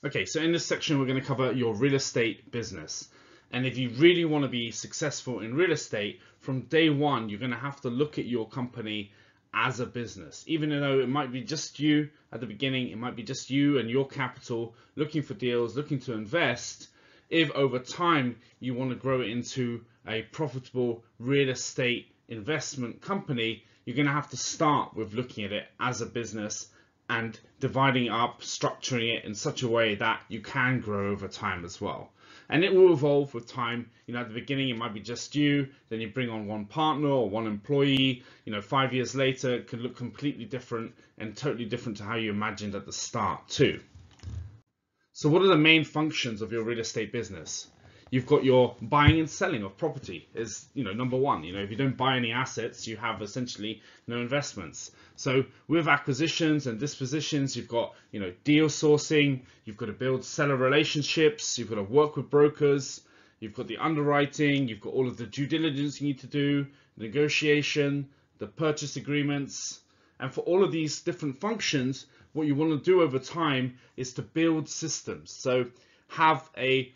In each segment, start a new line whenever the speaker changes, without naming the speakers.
Okay, so in this section, we're going to cover your real estate business. And if you really want to be successful in real estate, from day one, you're going to have to look at your company as a business. Even though it might be just you at the beginning, it might be just you and your capital looking for deals, looking to invest. If over time you want to grow it into a profitable real estate investment company, you're going to have to start with looking at it as a business and dividing it up, structuring it in such a way that you can grow over time as well. And it will evolve with time. You know, at the beginning, it might be just you, then you bring on one partner or one employee. You know, 5 years later, it could look completely different and totally different to how you imagined at the start too. So what are the main functions of your real estate business? You've got your buying and selling of property is, number one. If you don't buy any assets, you have essentially no investments. So with acquisitions and dispositions, you've got, deal sourcing, you've got to build seller relationships, you've got to work with brokers, you've got the underwriting, you've got all of the due diligence you need to do, negotiation, the purchase agreements. And for all of these different functions, what you want to do over time is to build systems. So have a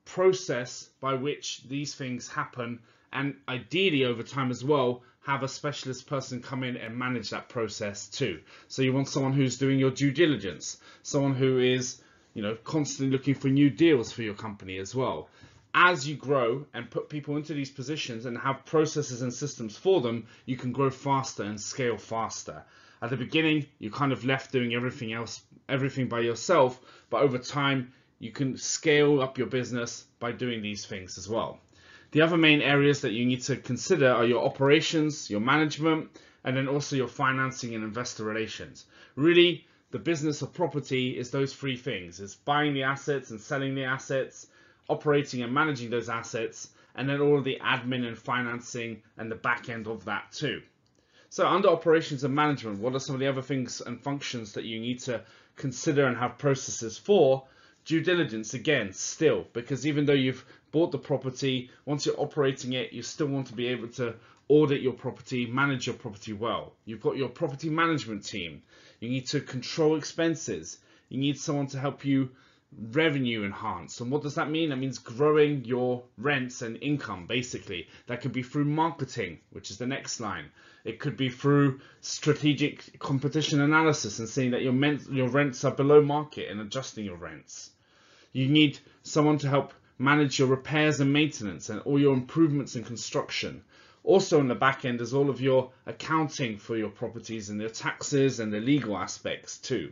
process by which these things happen, and ideally over time as well, have a specialist person come in and manage that process too. So you want someone who's doing your due diligence, someone who is, constantly looking for new deals for your company as well. As you grow and put people into these positions and have processes and systems for them, you can grow faster and scale faster. At the beginning, you're kind of left doing everything by yourself, but over time, you can scale up your business by doing these things as well. The other main areas that you need to consider are your operations, your management, and then also your financing and investor relations. Really, the business of property is those three things. It's buying the assets and selling the assets, operating and managing those assets, and then all of the admin and financing and the back end of that too. So under operations and management, what are some of the other things and functions that you need to consider and have processes for? Due diligence, again, still, because even though you've bought the property, once you're operating it, you still want to be able to audit your property, manage your property well. You've got your property management team. You need to control expenses. You need someone to help you revenue enhance. And what does that mean? That means growing your rents and income, basically. That could be through marketing, which is the next line. It could be through strategic competition analysis and seeing that your rents are below market and adjusting your rents. You need someone to help manage your repairs and maintenance and all your improvements in construction. Also in the back end is all of your accounting for your properties and their taxes and the legal aspects too.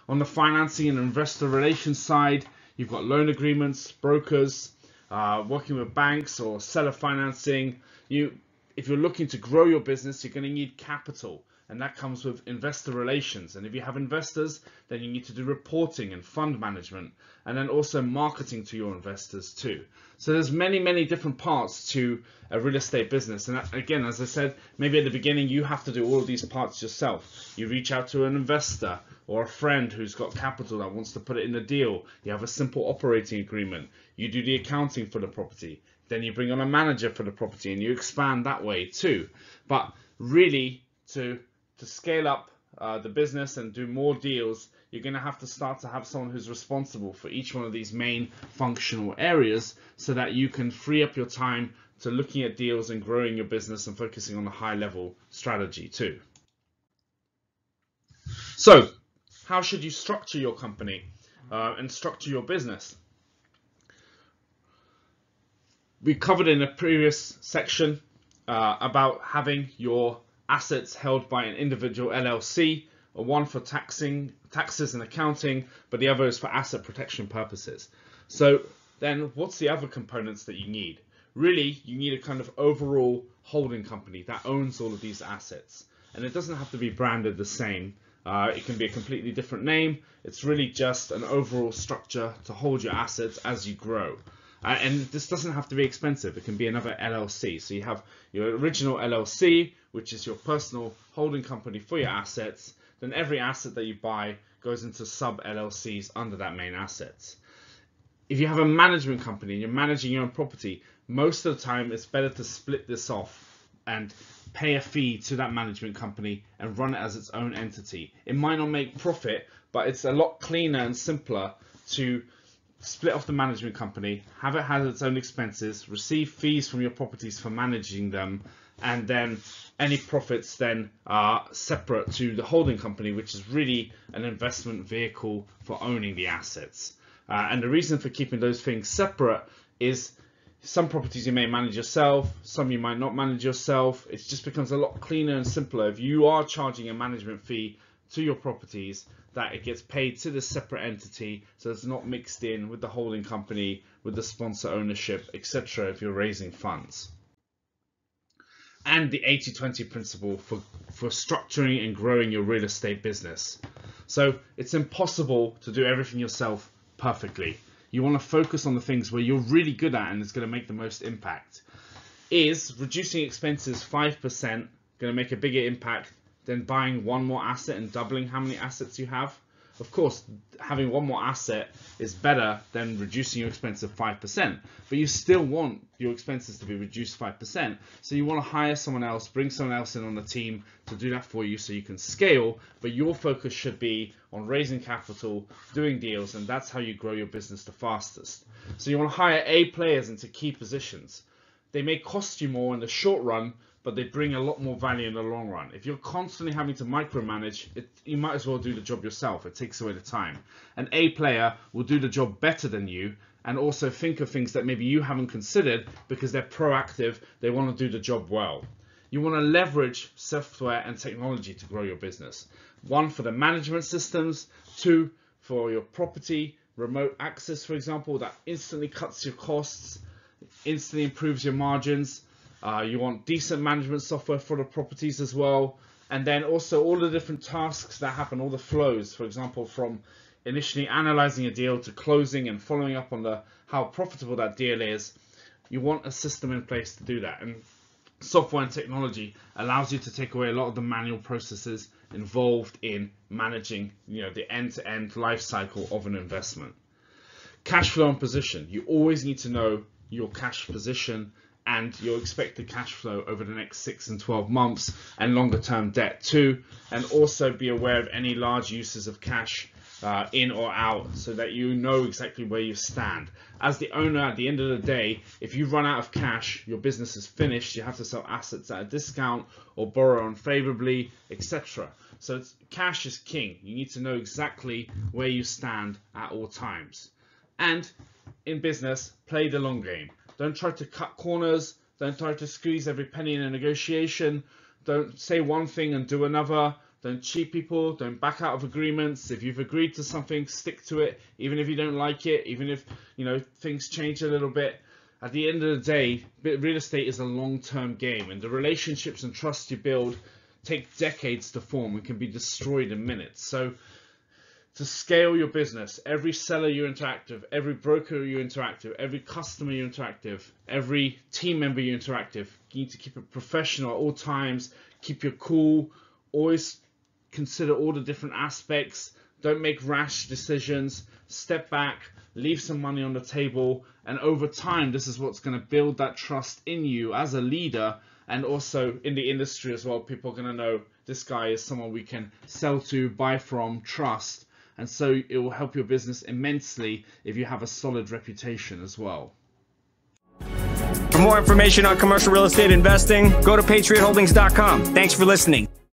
On the financing and investor relations side, you've got loan agreements, brokers, working with banks or seller financing. If you're looking to grow your business, you're going to need capital, and that comes with investor relations. And if you have investors, then you need to do reporting and fund management, and then also marketing to your investors too. So there's many different parts to a real estate business. And again, as I said, maybe at the beginning you have to do all of these parts yourself. You reach out to an investor or a friend who's got capital that wants to put it in the deal. You have a simple operating agreement. You do the accounting for the property. Then you bring on a manager for the property and you expand that way too. But really, to scale up the business and do more deals, you're going to have to start to have someone who's responsible for each one of these main functional areas so that you can free up your time to looking at deals and growing your business and focusing on the high level strategy too. So how should you structure your company and structure your business? We covered in a previous section about having your assets held by an individual LLC, one for taxes and accounting, but the other is for asset protection purposes. So then what's the other components that you need? Really, you need a kind of overall holding company that owns all of these assets. And it doesn't have to be branded the same. It can be a completely different name. It's really just an overall structure to hold your assets as you grow. And this doesn't have to be expensive. It can be another LLC. So you have your original LLC, which is your personal holding company for your assets. Then every asset that you buy goes into sub LLCs under that main asset. If you have a management company and you're managing your own property, most of the time it's better to split this off and pay a fee to that management company and run it as its own entity. It might not make profit, but it's a lot cleaner and simpler to split off the management company, have it have its own expenses, receive fees from your properties for managing them, and then any profits then are separate to the holding company, which is really an investment vehicle for owning the assets. And the reason for keeping those things separate is some properties you may manage yourself, some you might not manage yourself. It just becomes a lot cleaner and simpler if you are charging a management fee to your properties, that it gets paid to this separate entity, so it's not mixed in with the holding company, with the sponsor ownership, etc. if you're raising funds. And the 80-20 principle for structuring and growing your real estate business. So it's impossible to do everything yourself perfectly. You want to focus on the things where you're really good at and it's going to make the most impact. Is reducing expenses 5% going to make a bigger impact than buying one more asset and doubling how many assets you have? Of course, having one more asset is better than reducing your expenses 5%, but you still want your expenses to be reduced 5%. So you want to hire someone else, bring someone else in on the team to do that for you so you can scale, but your focus should be on raising capital, doing deals, and that's how you grow your business the fastest. So you want to hire A players into key positions. They may cost you more in the short run, but they bring a lot more value in the long run. If you're constantly having to micromanage, you might as well do the job yourself. It takes away the time. An A player will do the job better than you and also think of things that maybe you haven't considered because they're proactive, they want to do the job well. You want to leverage software and technology to grow your business. 1, for the management systems, 2, for your property, remote access, for example, that instantly cuts your costs, instantly improves your margins. You want decent management software for the properties as well. And then also all the different tasks that happen, all the flows, for example, from initially analyzing a deal to closing and following up on how profitable that deal is. You want a system in place to do that. And software and technology allows you to take away a lot of the manual processes involved in managing, the end-to-end life cycle of an investment. Cash flow and position. You always need to know your cash position and your expected cash flow over the next 6 and 12 months, and longer term debt too, and also be aware of any large uses of cash in or out, so that you know exactly where you stand. As the owner, at the end of the day, if you run out of cash, your business is finished. You have to sell assets at a discount or borrow unfavorably, etc. So cash is king. You need to know exactly where you stand at all times. And in business, play the long game. Don't try to cut corners. Don't try to squeeze every penny in a negotiation. Don't say one thing and do another. Don't cheat people. Don't back out of agreements. If you've agreed to something, stick to it, even if you don't like it, even if things change a little bit. At the end of the day, real estate is a long-term game, and the relationships and trust you build take decades to form and can be destroyed in minutes. So to scale your business, every seller you interact with, every broker you interact with, every customer you interact with, every team member you interact with, you need to keep it professional at all times, keep your cool, always consider all the different aspects, don't make rash decisions, step back, leave some money on the table, and over time this is what's going to build that trust in you as a leader, and also in the industry as well. People are going to know this guy is someone we can sell to, buy from, trust. And so it will help your business immensely if you have a solid reputation as well.
For more information on commercial real estate investing, go to patriotholdings.com. Thanks for listening.